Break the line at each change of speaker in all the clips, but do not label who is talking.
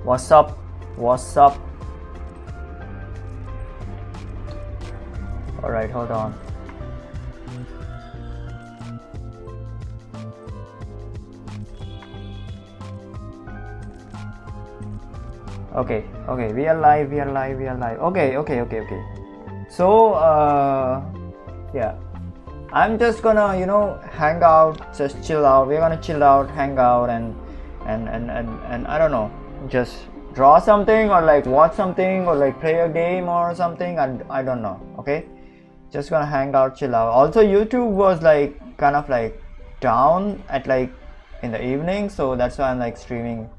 What's up? What's up? All right, hold on. Okay, we are live. Okay. So yeah, I'm just gonna, you know, hang out, just chill out. We're gonna chill out, hang out, and I don't know, just draw something, or like watch something, or like play a game or something. I don't know. Okay, just gonna hang out, chill out. Also, YouTube was like kind of like down at like in the evening, so that's why I'm like streaming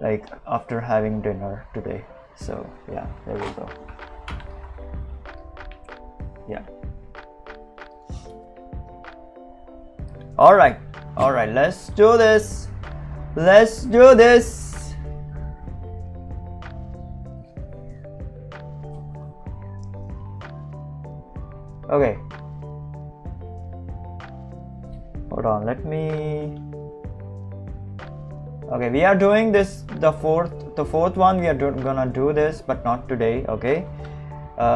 like after having dinner today. So yeah, there we go. Yeah. All right, let's do this. Okay, hold on, let me. Okay, we are doing this, the fourth one. We are gonna do this, but not today. Okay,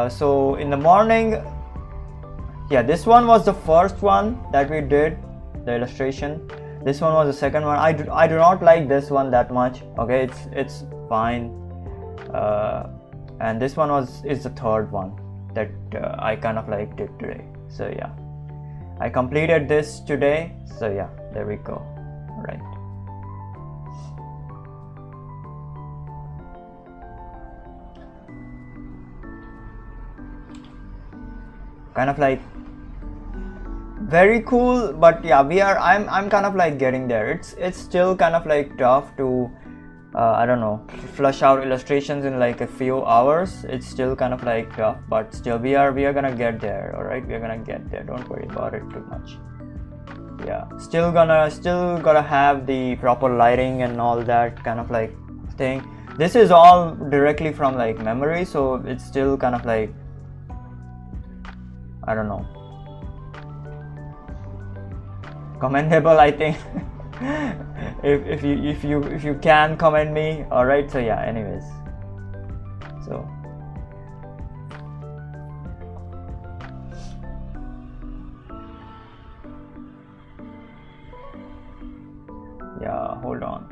so in the morning, yeah, this one was the first one that we did, the illustration. This one was the second one. I do not like this one that much. Okay, it's fine. And this one is the third one that I kind of like did today. So yeah, I completed this today. So yeah, there we go. All right. Kind of like very cool, but yeah, I'm kind of like getting there. It's still kind of like tough to I don't know, flush out illustrations in like a few hours. It's still kind of like tough, but still we are gonna get there. All right, we are gonna get there. Don't worry about it too much. Yeah, still gotta have the proper lighting and all that kind of like thing. This is all directly from like memory, so it's still kind of like, I don't know, commendable, I think. if you can commend me. All right, so yeah, anyways, so yeah, hold on.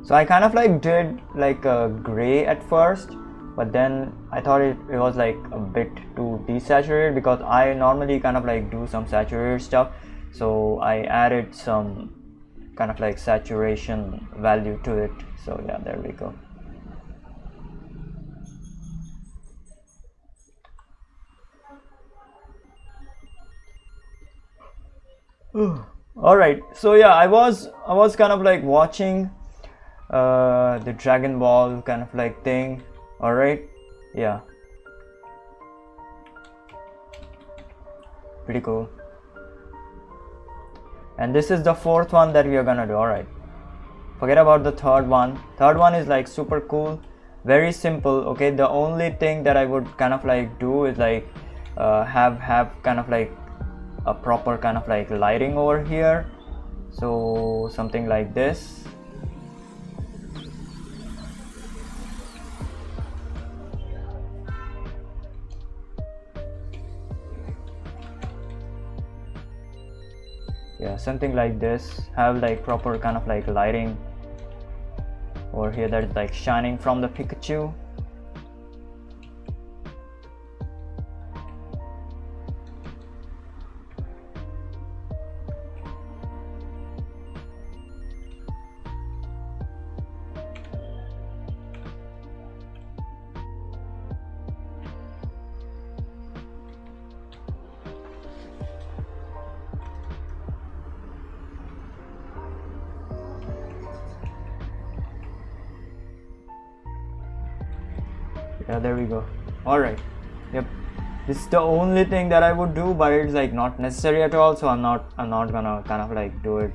So I kind of like did like a gray at first, but then I thought it was like a bit too desaturated, because I normally kind of like do some saturated stuff. So I added some kind of like saturation value to it. So yeah, there we go. All right, so yeah, I was kind of like watching the Dragon Ball kind of like thing. All right, yeah, pretty cool. And this is the fourth one that we are gonna do. All right, forget about the third one. Third one is like super cool, very simple. Okay, the only thing that I would kind of like do is like have kind of like a proper kind of like lighting over here. So something like this. Yeah, something like this. Have like proper kind of like lighting over here that is like shining from the Pikachu. Yeah, there we go. All right, yep, this is the only thing that I would do, but it's like not necessary at all, so I'm not gonna kind of like do it,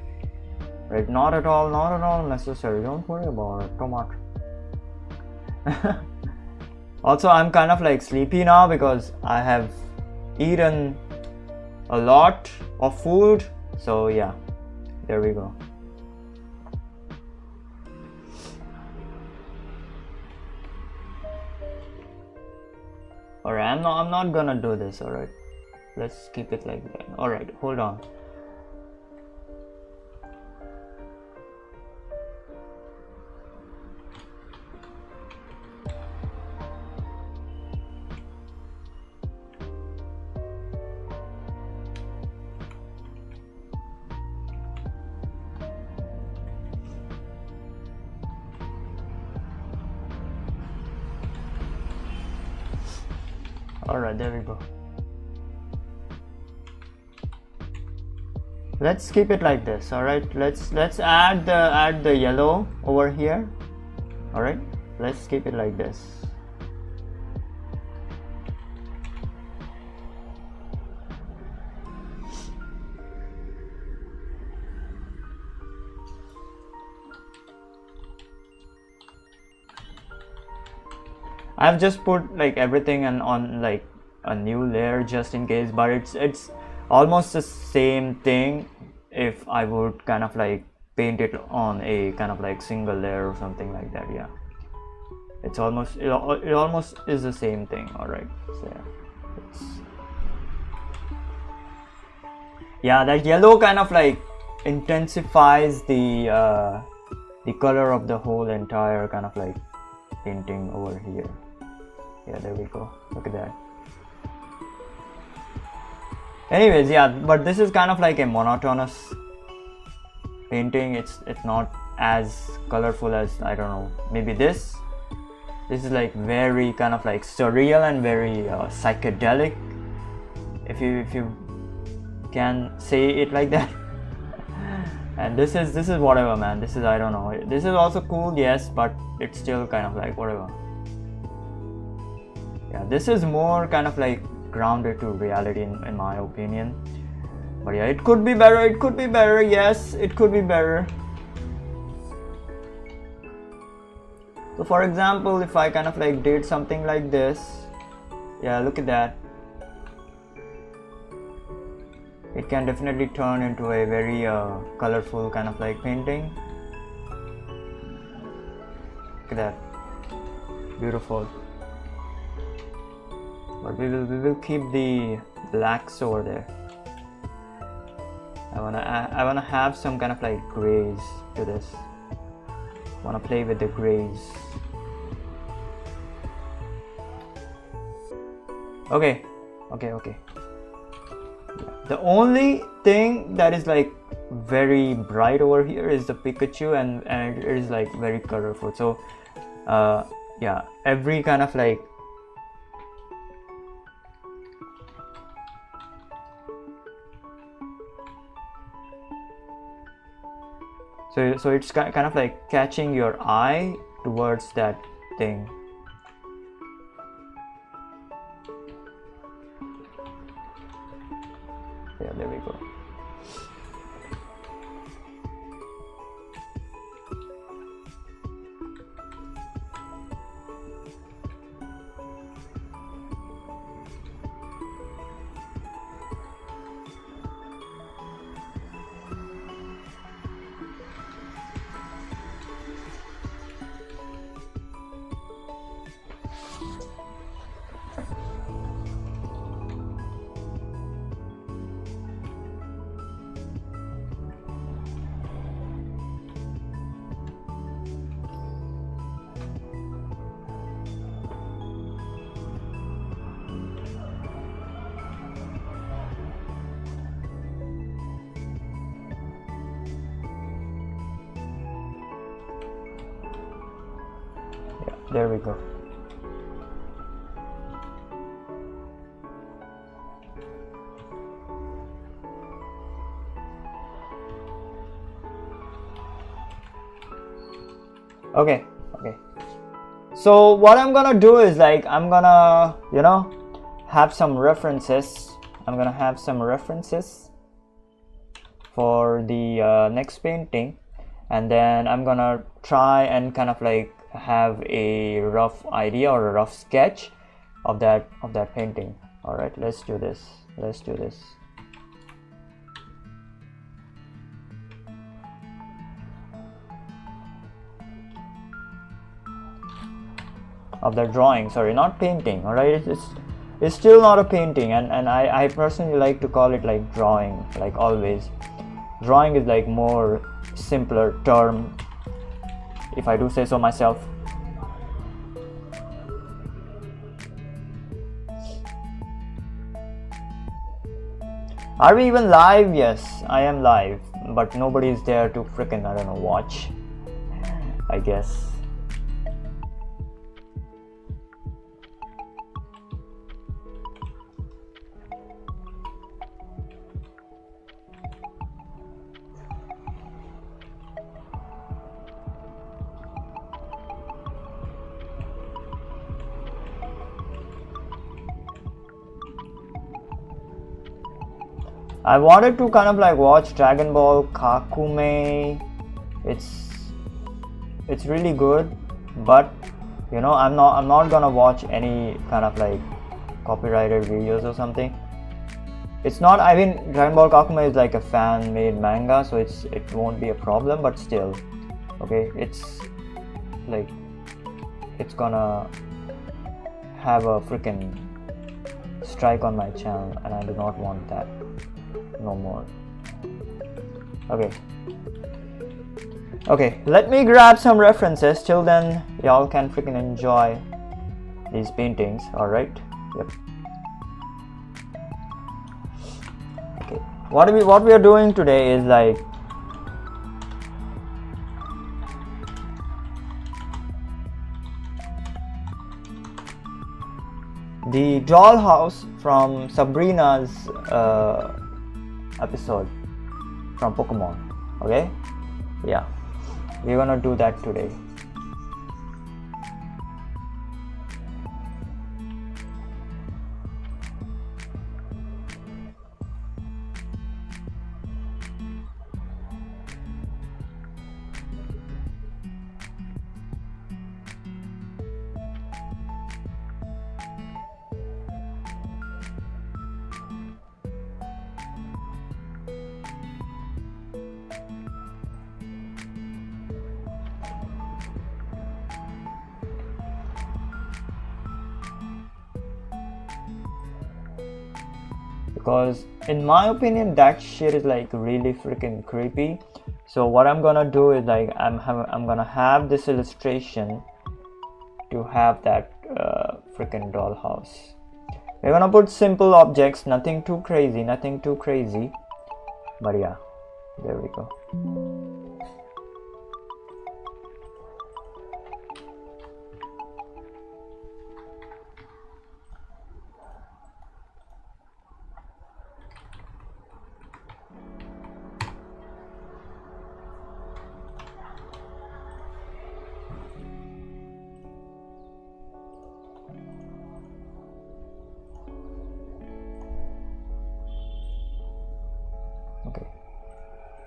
right? Not at all necessary. Don't worry about it too much. Also, I'm kind of like sleepy now because I have eaten a lot of food. So yeah, there we go. Alright, I'm not gonna do this. Alright, let's keep it like that. Alright, hold on. Alright, there we go. Let's keep it like this. Alright, let's add the yellow over here. Alright, let's keep it like this. I've just put like everything and on like a new layer just in case, but it's almost the same thing if I would kind of like paint it on a kind of like single layer or something like that. Yeah, it's almost it almost is the same thing. All right, so yeah, that yellow kind of like intensifies the color of the whole entire kind of like painting over here. Yeah, there we go. Look at that. Anyways, yeah, but this is kind of like a monotonous painting. It's not as colorful as, I don't know, maybe this is like very kind of like surreal and very psychedelic, if you can say it like that. And this is whatever, man. This is, I don't know, this is also cool, yes, but it's still kind of like whatever. Yeah, this is more kind of like grounded to reality in my opinion. But yeah, it could be better, it could be better, yes, it could be better. So for example, if I kind of like did something like this, yeah, look at that. It can definitely turn into a very colorful kind of like painting. Look at that, beautiful. But we will keep the blacks over there. I wanna have some kind of like grays to this. Wanna play with the grays. Okay. The only thing that is like very bright over here is the Pikachu, and it is like very colorful. So yeah, every kind of like so it's kind of like catching your eye towards that thing. Yeah, there we go. There we go. Okay. So what I'm gonna do is like I'm gonna, you know, have some references. I'm gonna have some references for the next painting, and then I'm gonna try and kind of like have a rough idea or a rough sketch of that painting. All right, let's do this. Of the drawing, sorry, not painting. All right, it's it's still not a painting, and I personally like to call it like drawing, like always. Drawing is like more simpler term, if I do say so myself. Are we even live? Yes, I am live, but nobody is there to freaking, I don't know, watch, I guess. I wanted to kind of like watch Dragon Ball Kakume. It's really good, but you know, I'm not gonna watch any kind of like copyrighted videos or something. It's not, I mean, Dragon Ball Kakume is like a fan made manga, so it won't be a problem, but still, okay, it's like, it's gonna have a freaking strike on my channel, and I do not want that no more. Okay, let me grab some references. Till then, y'all can freaking enjoy these paintings. All right. Yep. Okay. What we are doing today is like the dollhouse from Sabrina's episode from Pokemon. Okay, yeah, we're gonna do that today. Because in my opinion that shit is like really freaking creepy. So what I'm gonna do is like I'm gonna have this illustration to have that freaking dollhouse. We're gonna put simple objects, nothing too crazy, but yeah, there we go.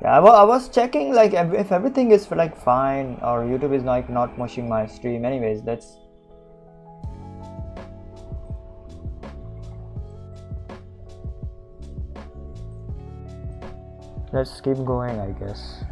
Yeah, I was checking like if everything is like fine or YouTube is like not mushing my stream. Anyways, let's keep going, I guess.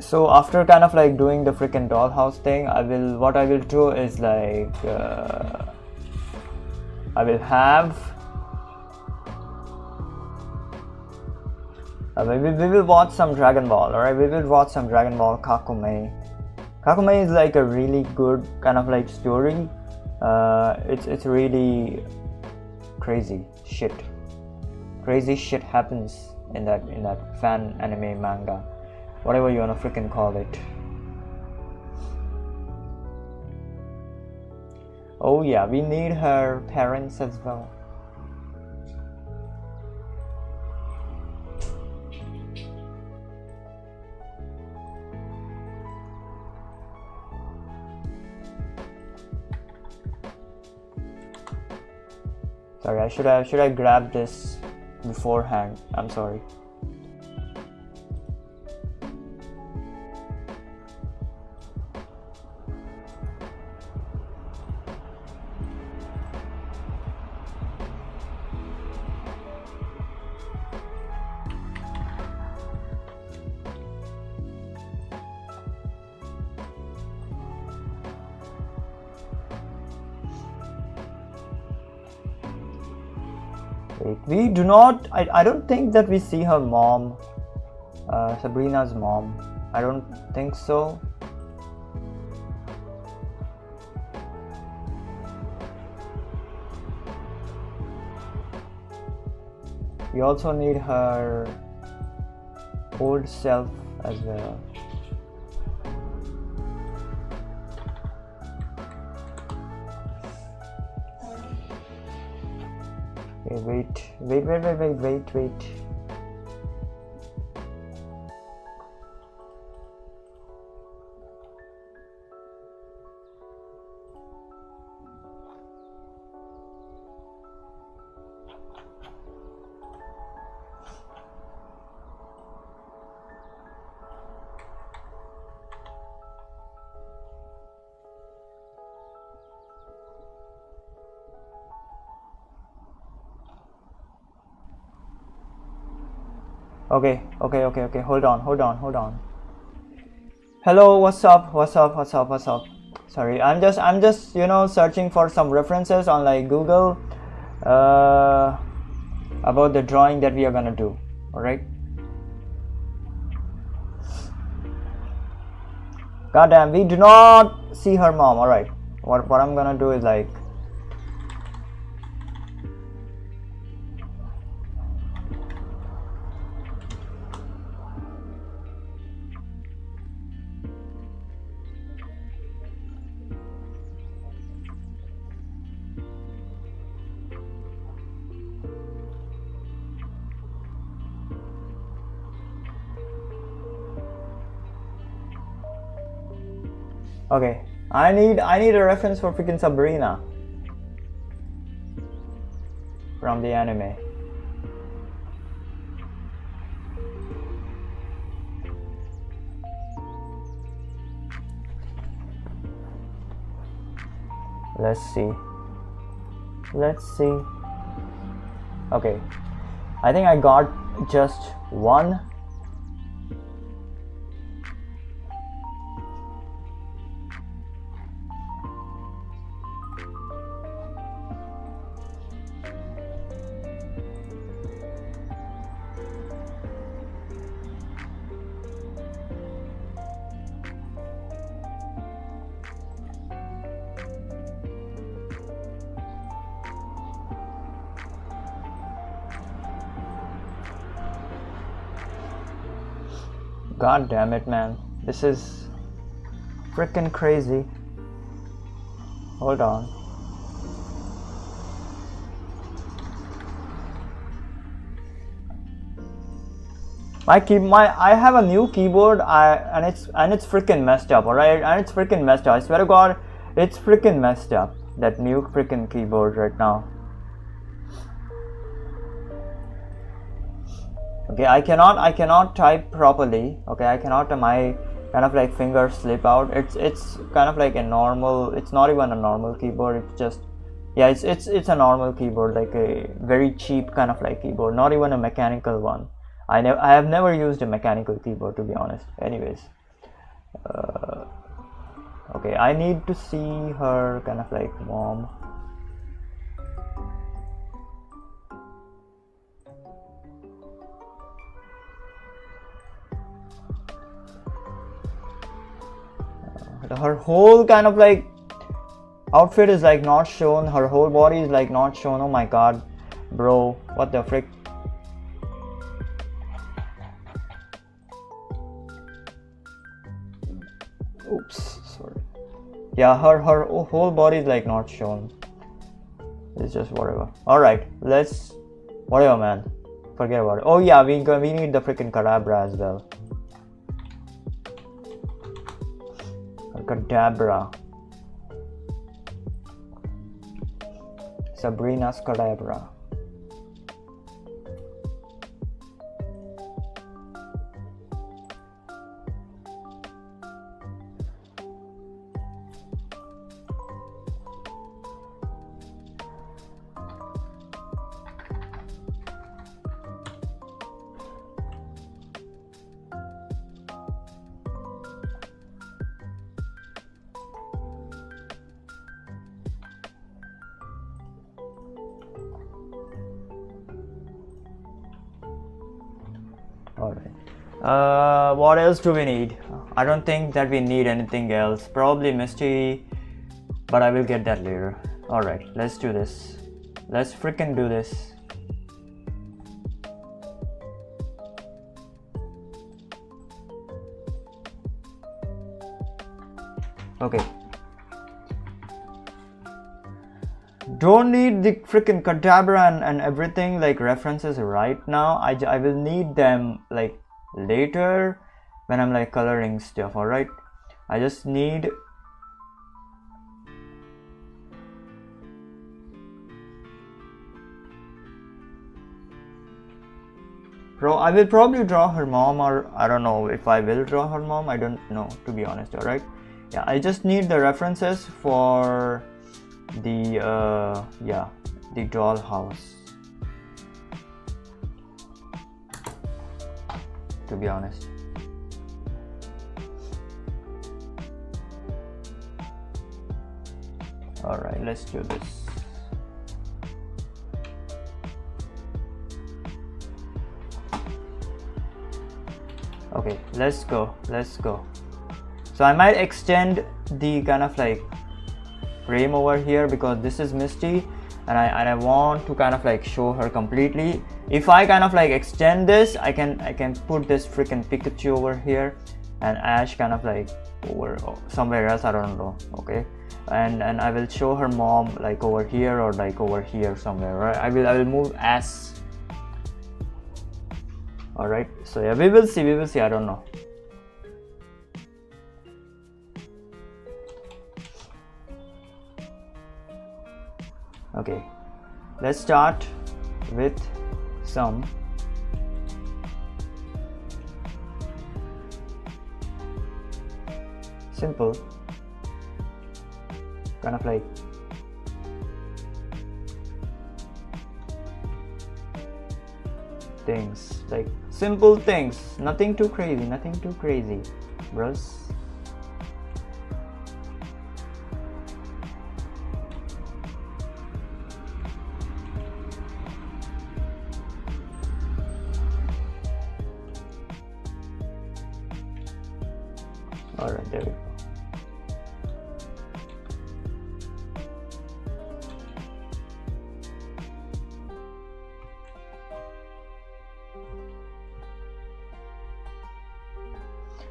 So after kind of like doing the freaking dollhouse thing, what I will do is like we will watch some Dragon Ball. Alright, we will watch some Dragon Ball Kakume. Kakume is like a really good kind of like story. It's really crazy shit. Crazy shit happens in that fan anime manga, whatever you wanna freaking call it. Oh yeah, we need her parents as well. Sorry, I should I grab this beforehand. I'm sorry. Wait, we do not. I don't think that we see her mom, Sabrina's mom. I don't think so. We also need her old self as well. Okay, wait. Okay. Hold on. Hello, what's up? Sorry, I'm just searching for some references on like Google about the drawing that we are gonna do. All right. Goddamn, we do not see her mom. All right. What I'm gonna do is like. Okay, I need a reference for freaking Sabrina from the anime. Let's see. Okay, I think I got just one. God damn it, man. This is freaking crazy. Hold on. I have a new keyboard and it's freaking messed up, alright? And it's freaking messed up. I swear to God, it's freaking messed up. That new freaking keyboard right now. Okay, I cannot type properly. Okay, I cannot my kind of like fingers slip out. It's kind of like a normal. It's not even a normal keyboard. It's just it's a normal keyboard, like a very cheap kind of like keyboard. Not even a mechanical one. I have never used a mechanical keyboard, to be honest. Anyways, okay, I need to see her kind of like mom. Her whole kind of like outfit is like not shown. Her whole body is like not shown. Oh my god, bro, what the frick? Oops, sorry. Yeah, her whole body is like not shown. It's just whatever. All right, let's whatever, man. Forget about it. Oh yeah, we need the freaking Cadabra as well. Cadabra. Sabrina's Cadabra. Alright. What else do we need? I don't think that we need anything else. Probably Misty, but I will get that later. Alright, let's do this. Let's freaking do this. Okay. Don't need the freaking Cadabra and everything like references right now. I will need them like later when I'm like coloring stuff. All right, I just need I will probably draw her mom, or I don't know if I will draw her mom. I don't know, to be honest. All right, yeah, I just need the references for the yeah, the dollhouse, to be honest. All right, let's do this. Okay, let's go. So I might extend the kind of like frame over here because this is Misty, and I want to kind of like show her completely. If I kind of like extend this, I can put this freaking Pikachu over here and Ash kind of like over somewhere else, I don't know. Okay, and I will show her mom like over here or like over here somewhere, right? I will move Ash. All right, so yeah, we will see, I don't know. Okay, let's start with some simple kind of like things, like simple things, nothing too crazy, bros. All right, there we go.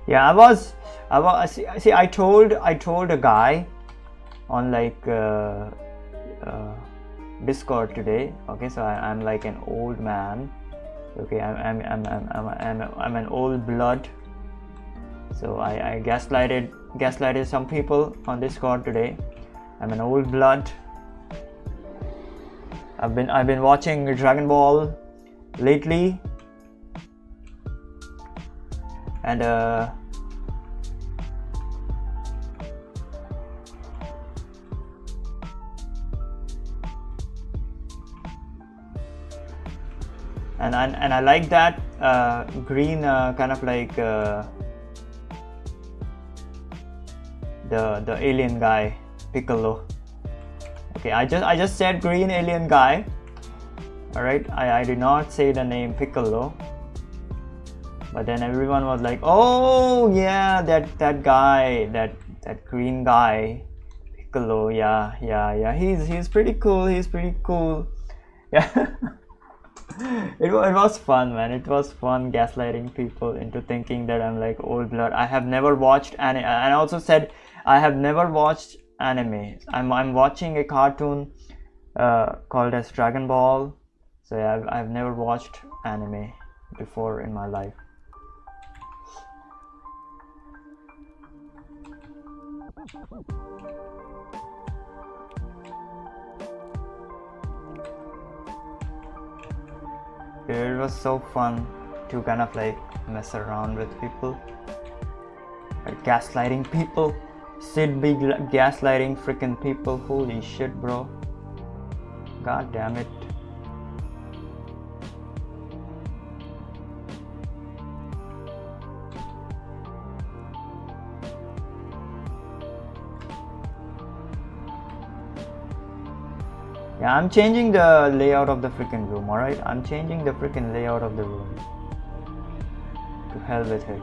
Yeah, I was see I told a guy on like Discord today. Okay, so I'm like an old man. Okay, I'm an old blood. So I gaslighted some people on Discord today. I'm an old blood. I've been watching Dragon Ball lately, and I like that green kind of like the alien guy, Piccolo. Okay, I just said green alien guy. All right, I did not say the name Piccolo, but then everyone was like, oh yeah, that guy, that green guy, Piccolo. Yeah, he's pretty cool, yeah. It was fun, man. It was fun gaslighting people into thinking that I'm like old blood. I have never watched anime, and I also said I have never watched anime. I'm watching a cartoon called as Dragon Ball. So yeah, I've never watched anime before in my life. It was so fun to kind of like mess around with people, like gaslighting people. Sid be gaslighting freaking people. Holy shit, bro. God damn it. Yeah, I'm changing the layout of the freaking room, alright? I'm changing the freaking layout of the room. To hell with it.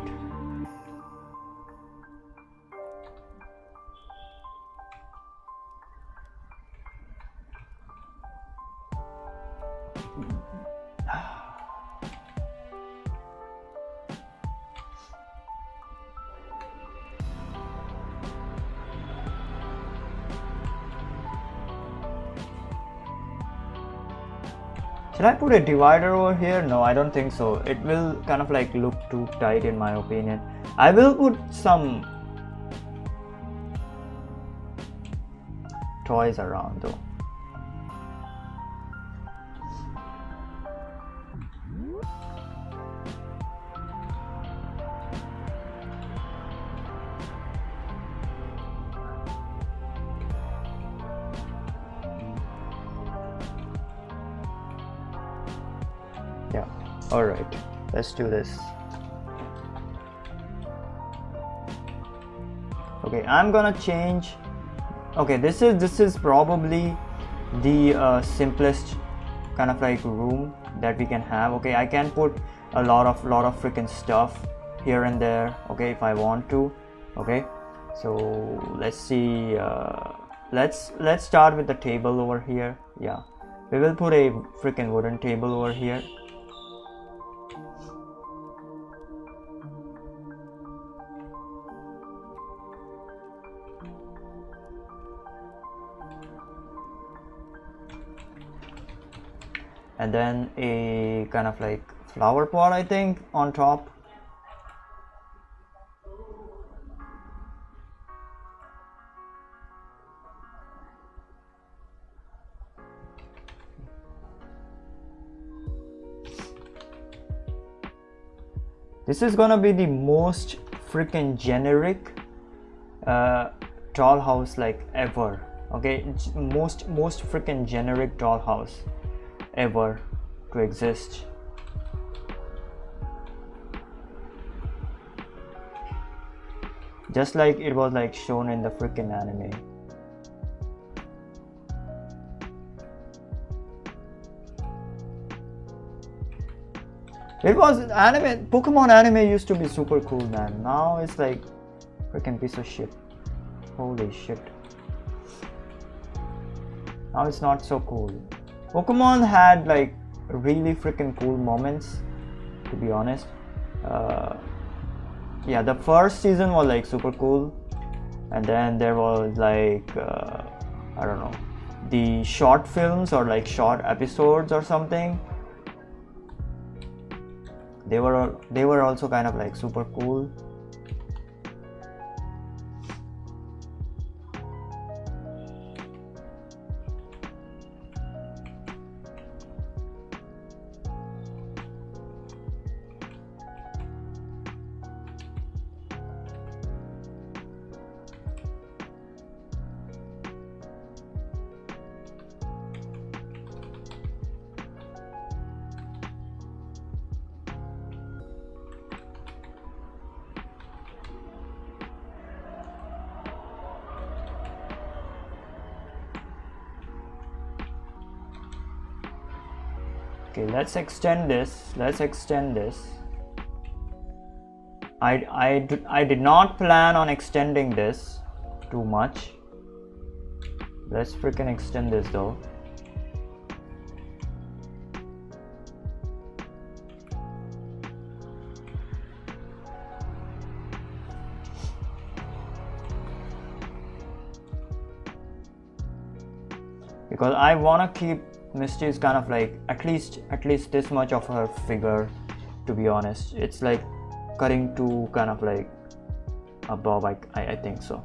Should I put a divider over here? No, I don't think so. It will kind of like look too tight in my opinion. I will put some toys around though. Yeah, all right, let's do this. Okay, I'm gonna change. Okay, this is probably the simplest kind of like room that we can have. Okay, I can put a lot of freaking stuff here and there, okay, if I want to. Okay, so let's see, let's start with the table over here. Yeah, we will put a freaking wooden table over here. And then a kind of like flower pot, I think, on top. This is gonna be the most freaking generic doll house like ever. Okay, most freaking generic doll house ever to exist. Just like it was like shown in the freaking anime. It was anime. Pokemon anime used to be super cool, man. Now it's like freaking piece of shit. Holy shit. Now it's not so cool. Pokemon had like really freaking cool moments, to be honest. Yeah, the first season was like super cool, and then there was like I don't know, the short films or like short episodes or something. They were also kind of like super cool. Okay, let's extend this. I did not plan on extending this too much. Let's freaking extend this though. Because I wanna keep Misty's kind of like at least this much of her figure, to be honest. It's like cutting to kind of like above, I think so.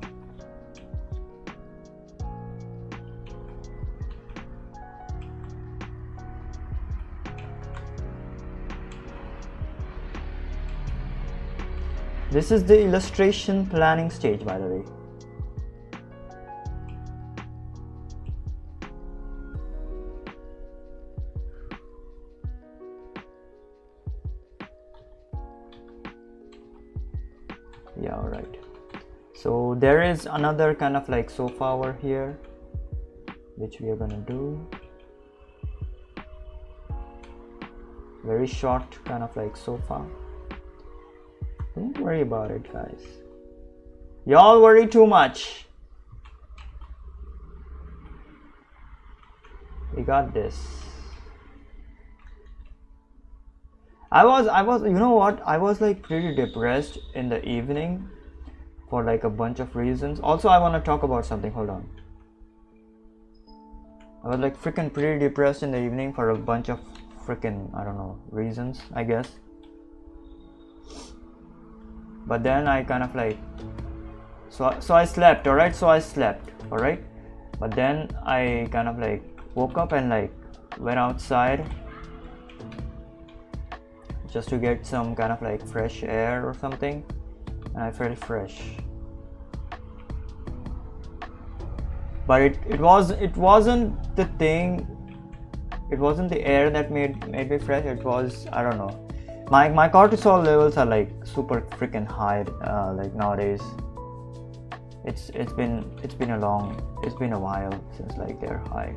This is the illustration planning stage, by the way. Yeah, all right. So there is another kind of like sofa over here, which we are gonna do. Very short kind of like sofa. Don't worry about it, guys. Y'all worry too much. We got this. I was, you know what? I was like pretty depressed in the evening for like a bunch of reasons. Also, I want to talk about something. Hold on. I was like freaking pretty depressed in the evening for a bunch of freaking, I don't know, reasons, I guess. But then I kind of like, so I slept, alright? So I slept, alright? But then I kind of like woke up and like went outside just to get some kind of like fresh air or something, and I felt fresh. But it wasn't the thing, it wasn't the air that made me fresh. It was, I don't know, my cortisol levels are like super freaking high like nowadays. It's been a while since like they're high.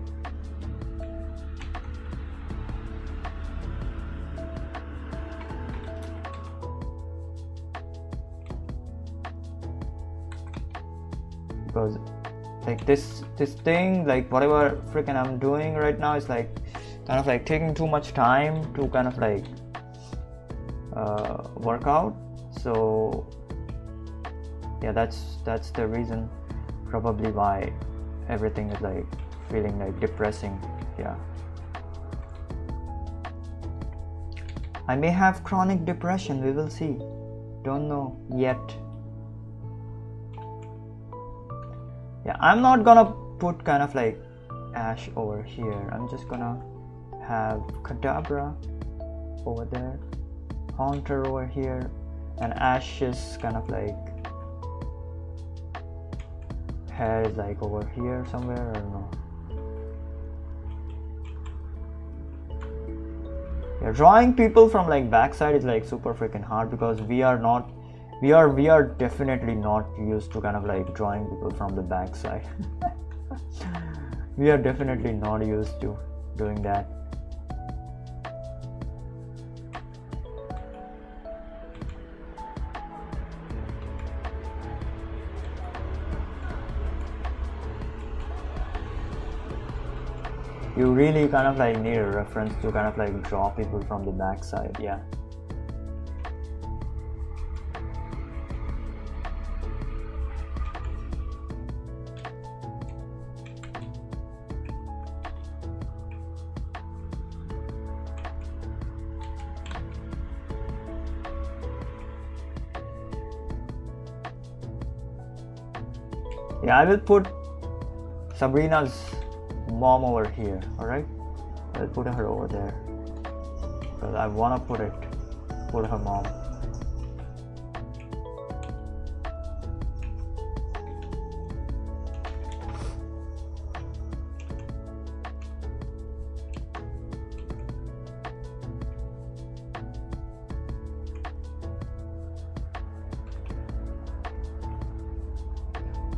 Because like this thing, like whatever freaking I'm doing right now is like kind of like taking too much time to kind of like work out. So yeah, that's the reason probably why everything is like feeling like depressing. Yeah, I may have chronic depression, we will see. Don't know yet. Yeah, I'm not gonna put kind of like Ash over here. I'm just gonna have Kadabra over there, Haunter over here, and Ash's kind of like hair is like over here somewhere. I don't know. Yeah, drawing people from like backside is like super freaking hard because we are definitely not used to kind of like drawing people from the backside. We are definitely not used to doing that. You really kind of like need a reference to kind of like draw people from the backside. Yeah. Yeah, I will put Sabrina's mom over here, alright? I'll put her over there because I want to put her mom.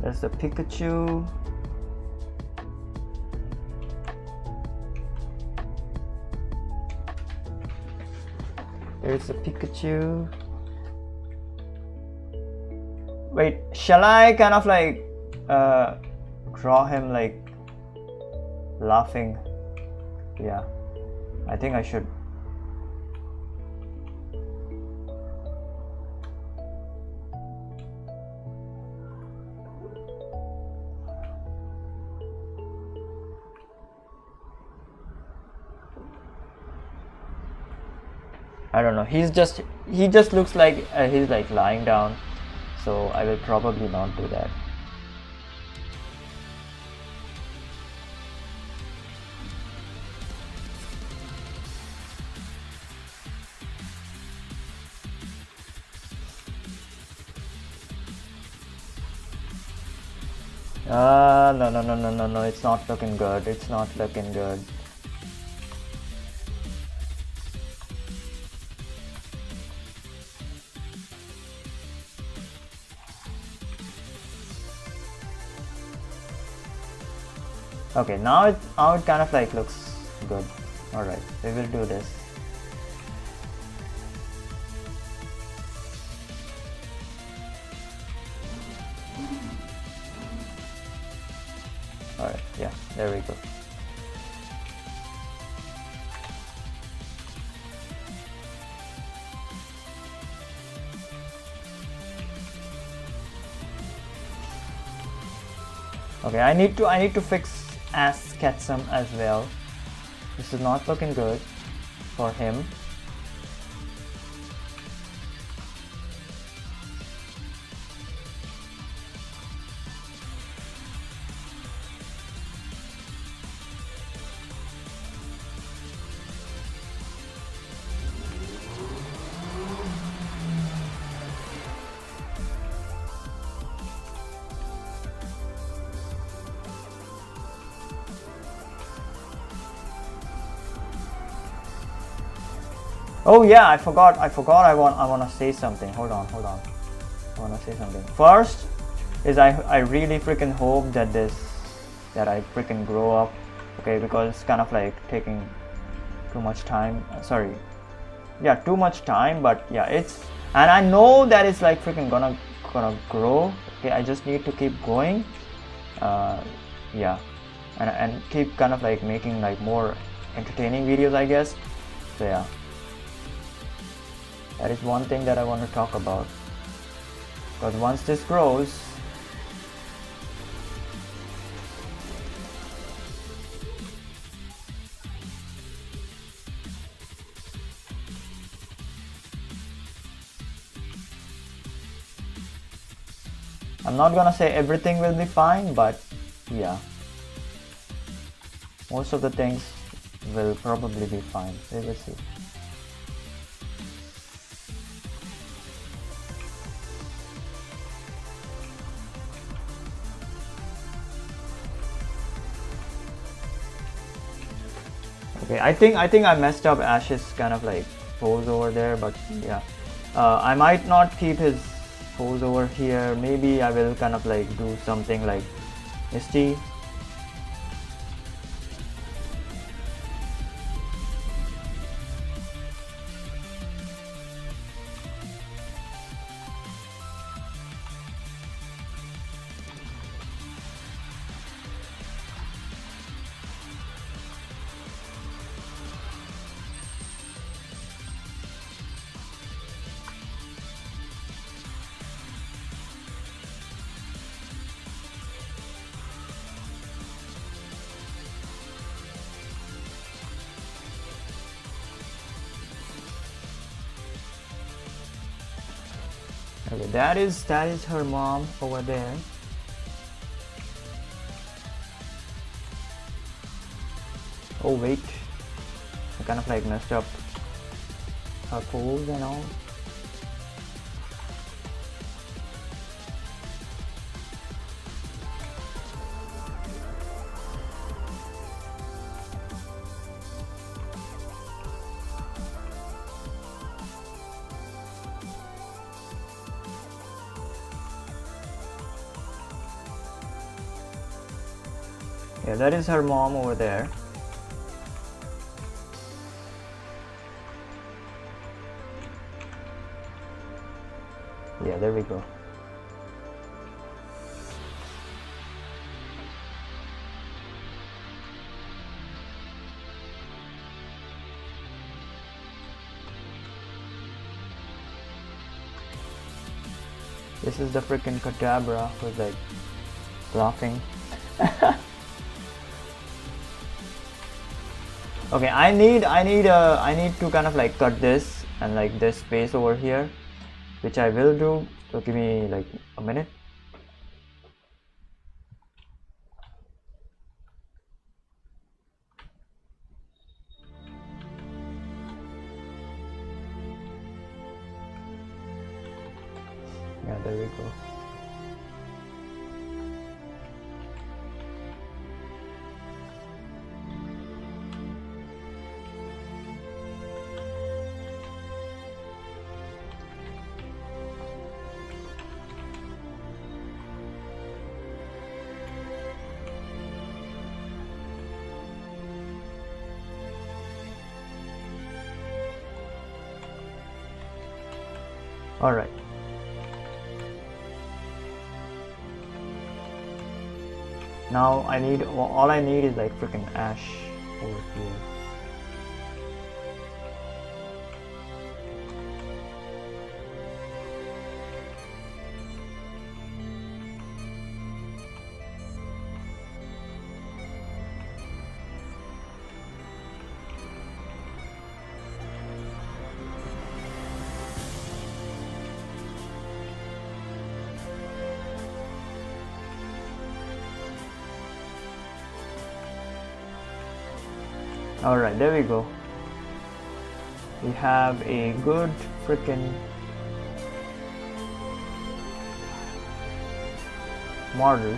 There's the Pikachu. There's the Pikachu. Wait, shall I kind of like draw him like laughing? Yeah, I think I should. I don't know, he just looks like he's like lying down, so I will probably not do that. No, no, no, no, no, no, it's not looking good. It's not looking good. Okay, now it kind of like looks good. Alright, we will do this. Alright, yeah, there we go. Okay, I need to fix Ketchum as well. This is not looking good for him. Oh yeah, I forgot I want to say something. Hold on. I want to say something. First is I really freaking hope that I freaking grow up, okay, because it's kind of like taking too much time. Sorry. Yeah, too much time, but yeah, and I know that it's like freaking gonna grow. Okay, I just need to keep going. Yeah. And keep kind of like making like more entertaining videos, I guess. So yeah. That is one thing that I want to talk about, because once this grows, I'm not gonna say everything will be fine, but yeah, most of the things will probably be fine. We will see. Okay, I think I messed up Ash's kind of like pose over there, but yeah, I might not keep his pose over here. Maybe I will kind of like do something like Misty. Okay, that is her mom over there. Oh wait, I kind of like messed up her pose and all. Yeah, that is her mom over there. Yeah, there we go. This is the freaking Kadabra who's like laughing. Okay, I need to kind of like cut this and like this space over here, which I will do. So give me like a minute. Yeah, there we go. All right. Now all I need is like freaking ash over here. Alright, there we go. We have a good freaking model.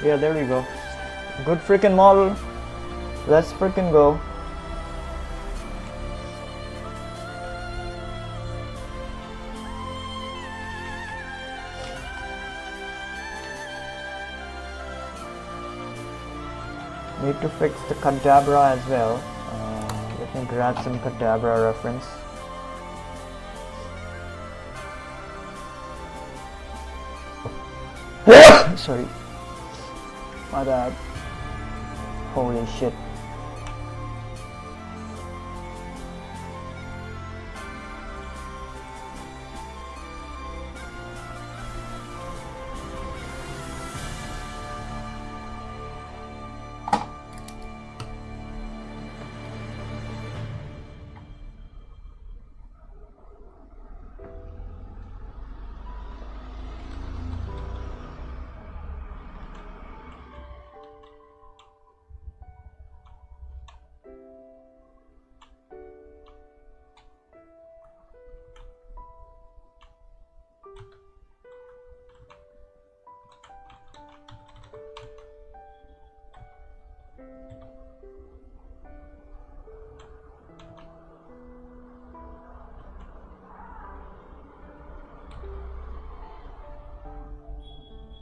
Yeah, there we go. Good freaking model. Let's freaking go. Need to fix the Kadabra as well. Let me grab some Kadabra reference. Sorry. My bad. Holy shit.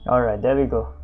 Alright, there we go.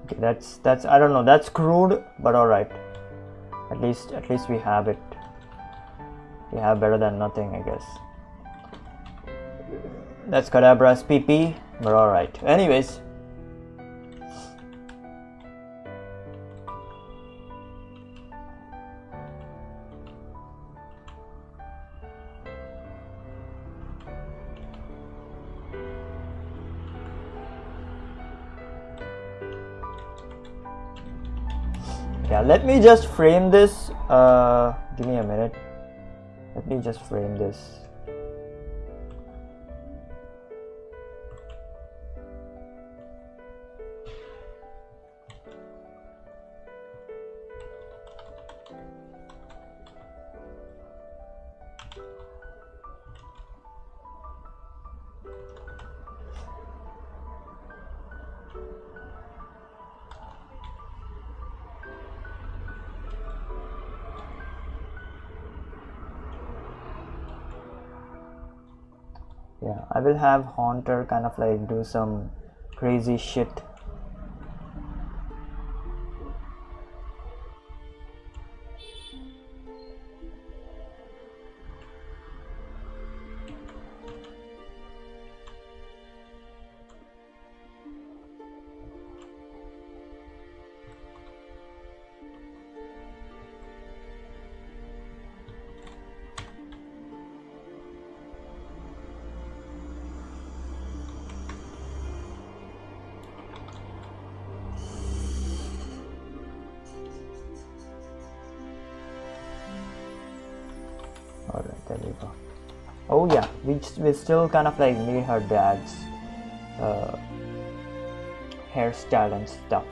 Okay, that's I don't know, that's crude, but all right. At least we have it. We have better than nothing, I guess. That's Kadabra's PP, but all right. Anyways. Yeah, let me just frame this. Give me a minute. Let me just frame this. Yeah, I will have Haunter kind of like do some crazy shit. Alright, there we go. Oh yeah, we still kind of like need her dad's hairstyle and stuff.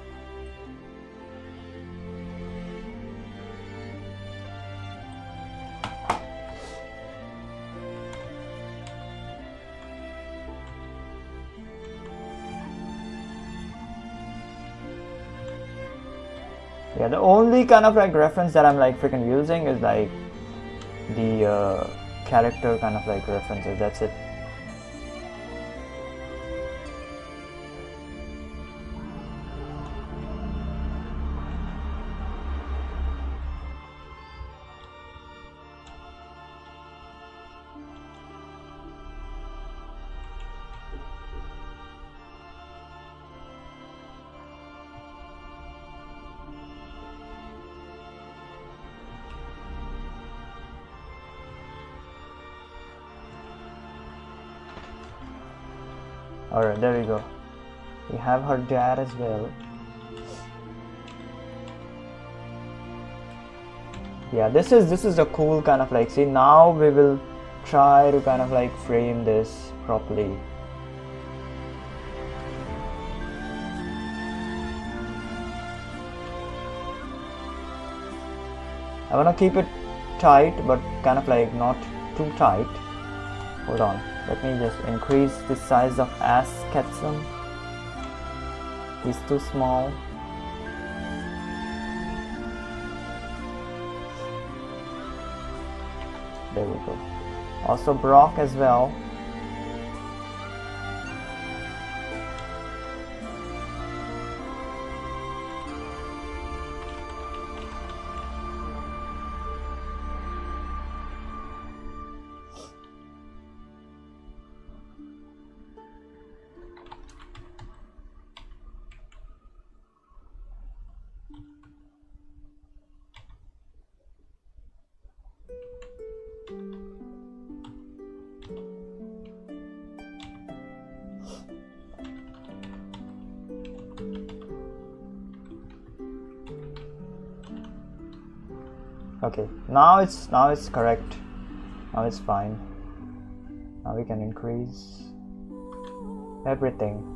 Yeah, the only kind of like reference that I'm like freaking using is like the character kind of like references. That's it. Alright, there we go. We have her dad as well. Yeah, this is a cool kind of like, see, now we will try to kind of like frame this properly. I wanna keep it tight, but kind of like not too tight. Hold on, let me just increase the size of ArtsySIDDD. It's too small. There we go. Also Brock as well. Okay, now it's correct. Now it's fine. Now we can increase everything.